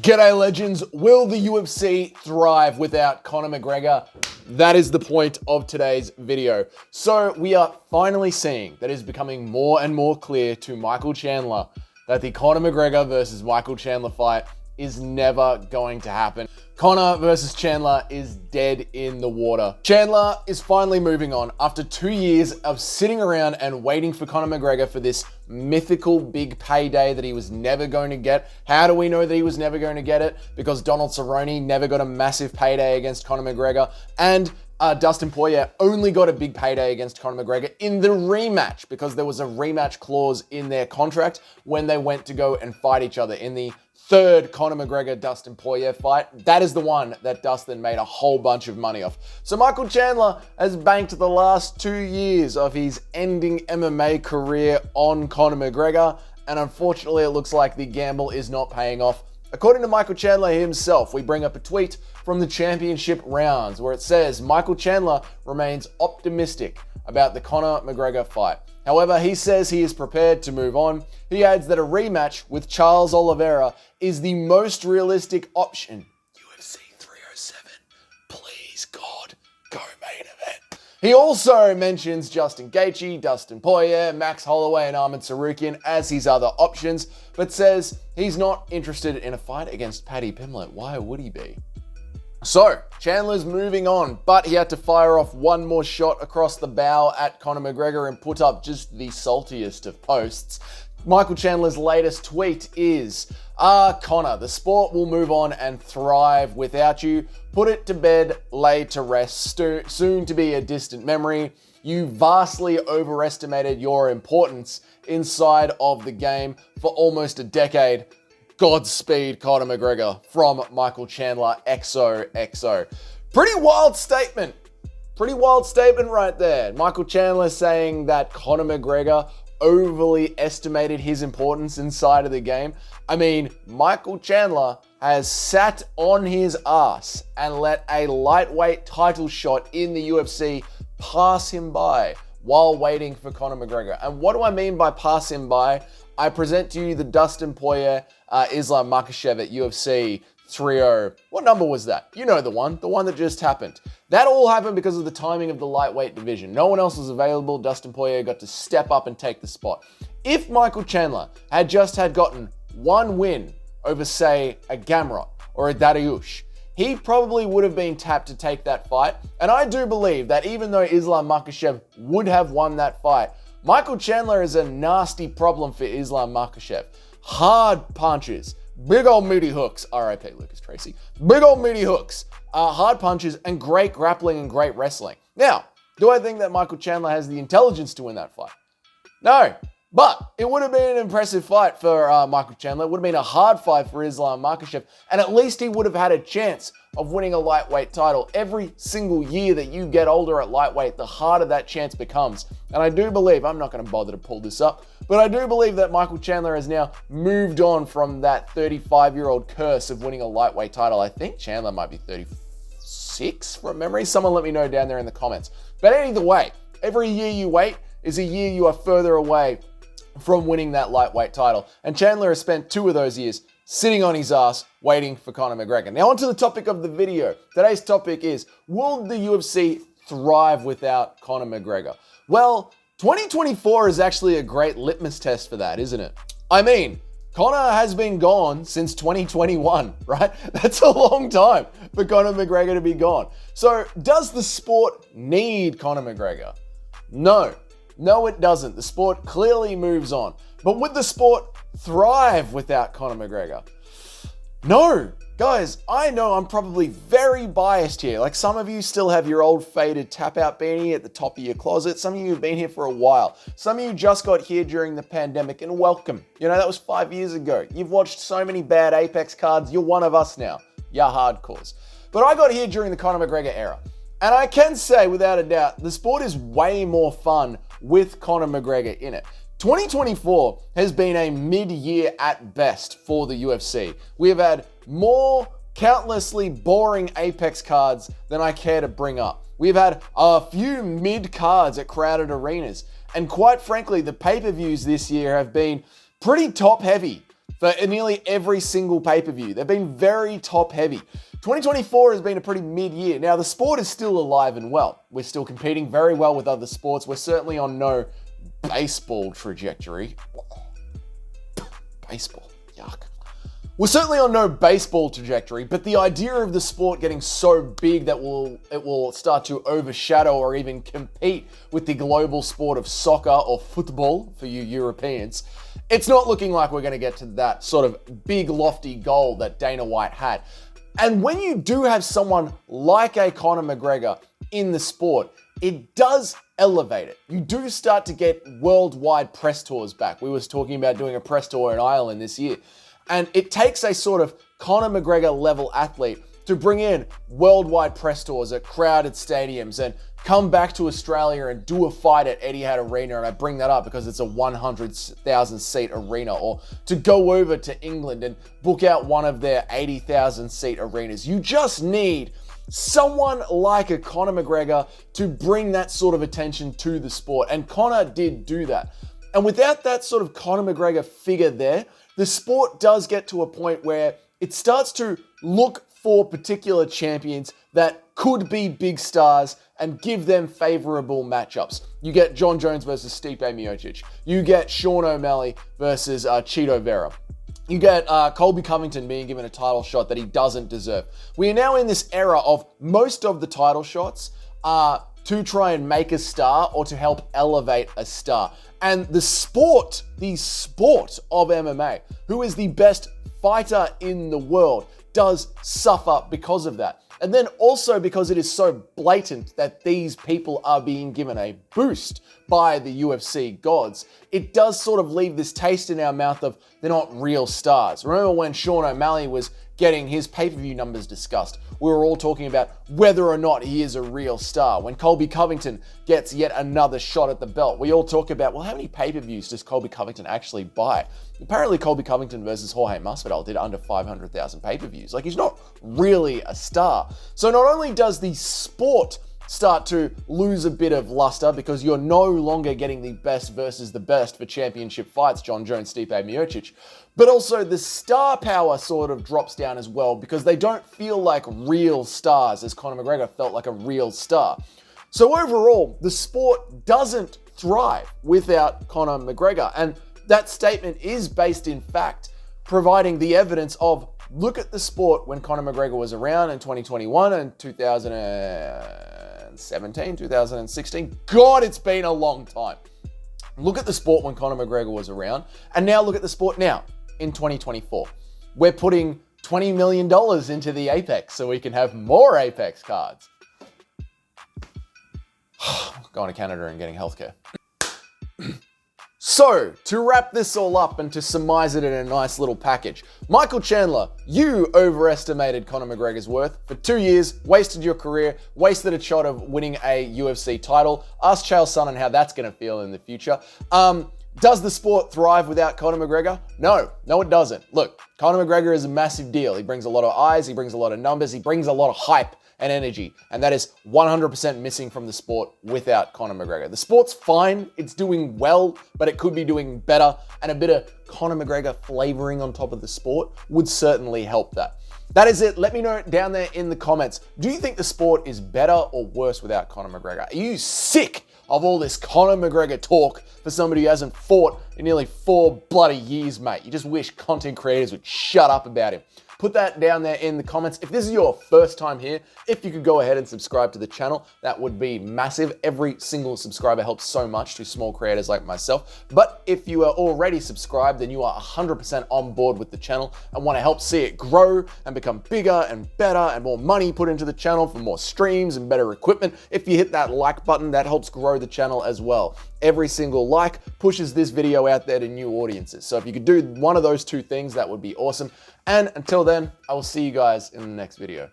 G'day legends, will the UFC thrive without Conor McGregor? That is the point of today's video. So we are finally seeing that it is becoming more and more clear to Micheal Chandler that the Conor McGregor versus Micheal Chandler fight is never going to happen. Conor versus Chandler is dead in the water. Chandler is finally moving on after 2 years of sitting around and waiting for Conor McGregor for this mythical big payday that he was never going to get. How do we know that he was never going to get it? Because Donald Cerrone never got a massive payday against Conor McGregor, and Dustin Poirier only got a big payday against Conor McGregor in the rematch because there was a rematch clause in their contract when they went to go and fight each other in the third Conor McGregor-Dustin Poirier fight. That is the one that Dustin made a whole bunch of money off. So Micheal Chandler has banked the last 2 years of his ending MMA career on Conor McGregor, and unfortunately it looks like the gamble is not paying off. According to Micheal Chandler himself, we bring up a tweet from the championship rounds where it says Micheal Chandler remains optimistic about the Conor McGregor fight. However, he says he is prepared to move on. He adds that a rematch with Charles Oliveira is the most realistic option. UFC 307, please God, go main event. He also mentions Justin Gaethje, Dustin Poirier, Max Holloway, and Ahmed Sarukian as his other options, but says he's not interested in a fight against Paddy Pimblett. Why would he be? So, Chandler's moving on, but he had to fire off one more shot across the bow at Conor McGregor and put up just the saltiest of posts. Micheal Chandler's latest tweet is, Conor, the sport will move on and thrive without you. Put it to bed, lay to rest, soon to be a distant memory. You vastly overestimated your importance inside of the game for almost a decade. Godspeed, Conor McGregor, from Micheal Chandler, XOXO. Pretty wild statement. Pretty wild statement right there. Micheal Chandler saying that Conor McGregor overly estimated his importance inside of the game. I mean, Micheal Chandler has sat on his ass and let a lightweight title shot in the UFC pass him by while waiting for Conor McGregor. And what do I mean by pass him by? I present to you the Dustin Poirier Islam Makhachev at UFC 30. What number was that? You know the one that just happened. That all happened because of the timing of the lightweight division. No one else was available. Dustin Poirier got to step up and take the spot. If Micheal Chandler had just gotten one win over, say, a Gamrot or a Dariush, he probably would have been tapped to take that fight. And I do believe that even though Islam Makhachev would have won that fight, Micheal Chandler is a nasty problem for Islam Makhachev. Hard punches, big old meaty hooks, RIP Lucas Tracy, big old meaty hooks, hard punches, and great grappling and great wrestling. Now, do I think that Micheal Chandler has the intelligence to win that fight? No. But it would have been an impressive fight for Micheal Chandler. It would have been a hard fight for Islam Makhachev. And at least he would have had a chance of winning a lightweight title. Every single year that you get older at lightweight, the harder that chance becomes. And I do believe, I'm not going to bother to pull this up, but I do believe that Micheal Chandler has now moved on from that 35-year-old curse of winning a lightweight title. I think Chandler might be 36 from memory. Someone let me know down there in the comments. But either way, every year you wait is a year you are further away from winning that lightweight title. And Chandler has spent 2 of those years sitting on his ass waiting for Conor McGregor. Now onto the topic of the video. Today's topic is, will the UFC thrive without Conor McGregor? Well, 2024 is actually a great litmus test for that, isn't it? I mean, Conor has been gone since 2021, right? That's a long time for Conor McGregor to be gone. So does the sport need Conor McGregor? No, it doesn't. The sport clearly moves on. But would the sport thrive without Conor McGregor? No. Guys, I know I'm probably very biased here. Like, some of you still have your old faded tap-out beanie at the top of your closet. Some of you have been here for a while. Some of you just got here during the pandemic, and welcome. You know, that was 5 years ago. You've watched so many bad Apex cards. You're one of us now. You're hardcores. But I got here during the Conor McGregor era. And I can say, without a doubt, the sport is way more fun with Conor McGregor in it. 2024 has been a mid-year at best for the UFC. We have had more countlessly boring Apex cards than I care to bring up. We've had a few mid-cards at crowded arenas. And quite frankly, the pay-per-views this year have been pretty top-heavy. for nearly every single pay-per-view. They've been very top-heavy. 2024 has been a pretty mid-year. Now, the sport is still alive and well. We're still competing very well with other sports. We're certainly on no baseball trajectory. Baseball, yuck. We're certainly on no baseball trajectory, but the idea of the sport getting so big that it will start to overshadow or even compete with the global sport of soccer or football for you Europeans, it's not looking like we're going to get to that sort of big lofty goal that Dana White had. And when you do have someone like a Conor McGregor in the sport, it does elevate it. You do start to get worldwide press tours back. We was talking about doing a press tour in Ireland this year. And it takes a sort of Conor McGregor level athlete to bring in worldwide press tours at crowded stadiums and come back to Australia and do a fight at Etihad Arena. And I bring that up because it's a 100,000 seat arena, or to go over to England and book out one of their 80,000 seat arenas. You just need someone like a Conor McGregor to bring that sort of attention to the sport. And Conor did do that. And without that sort of Conor McGregor figure there, the sport does get to a point where it starts to look for particular champions that could be big stars and give them favorable matchups. You get Jon Jones versus Stipe Miocic. You get Sean O'Malley versus Chito Vera. You get Colby Covington being given a title shot that he doesn't deserve. We are now in this era of most of the title shots are to try and make a star or to help elevate a star. And the sport of MMA, who is the best fighter in the world, does suffer because of that. And then also because it is so blatant that these people are being given a boost by the UFC gods, it does sort of leave this taste in our mouth of they're not real stars. Remember when Sean O'Malley was getting his pay-per-view numbers discussed? We were all talking about whether or not he is a real star. When Colby Covington gets yet another shot at the belt, we all talk about, well, how many pay-per-views does Colby Covington actually buy? Apparently, Colby Covington versus Jorge Masvidal did under 500,000 pay-per-views. Like, he's not really a star. So not only does the sport start to lose a bit of luster because you're no longer getting the best versus the best for championship fights, Jon Jones, Stipe Miocic, but also the star power sort of drops down as well because they don't feel like real stars as Conor McGregor felt like a real star. So overall, the sport doesn't thrive without Conor McGregor. And that statement is based in fact, providing the evidence of look at the sport when Conor McGregor was around in 2021 and 2017, 2016. God, it's been a long time. Look at the sport when Conor McGregor was around, and now look at the sport now in 2024. We're putting $20 million into the Apex so we can have more Apex cards. Going to Canada and getting healthcare. So, to wrap this all up and to surmise it in a nice little package, Micheal Chandler, you overestimated Conor McGregor's worth. For 2 years, wasted your career, wasted a shot of winning a UFC title. Ask Chael Sonnen how that's going to feel in the future. Does the sport thrive without Conor McGregor? No, it doesn't. Look, Conor McGregor is a massive deal. He brings a lot of eyes, he brings a lot of numbers, he brings a lot of hype and energy, and that is 100% missing from the sport without Conor McGregor. The sport's fine, it's doing well, but it could be doing better, and a bit of Conor McGregor flavoring on top of the sport would certainly help that. That is it. Let me know down there in the comments. Do you think the sport is better or worse without Conor McGregor? Are you sick of all this Conor McGregor talk for somebody who hasn't fought in nearly 4 bloody years, mate? You just wish content creators would shut up about him. Put that down there in the comments. If this is your first time here, if you could go ahead and subscribe to the channel, that would be massive. Every single subscriber helps so much to small creators like myself. But if you are already subscribed, then you are 100% on board with the channel and want to help see it grow and become bigger and better and more money put into the channel for more streams and better equipment. If you hit that like button, that helps grow the channel as well. Every single like pushes this video out there to new audiences. So if you could do one of those two things, that would be awesome. And until then, I will see you guys in the next video.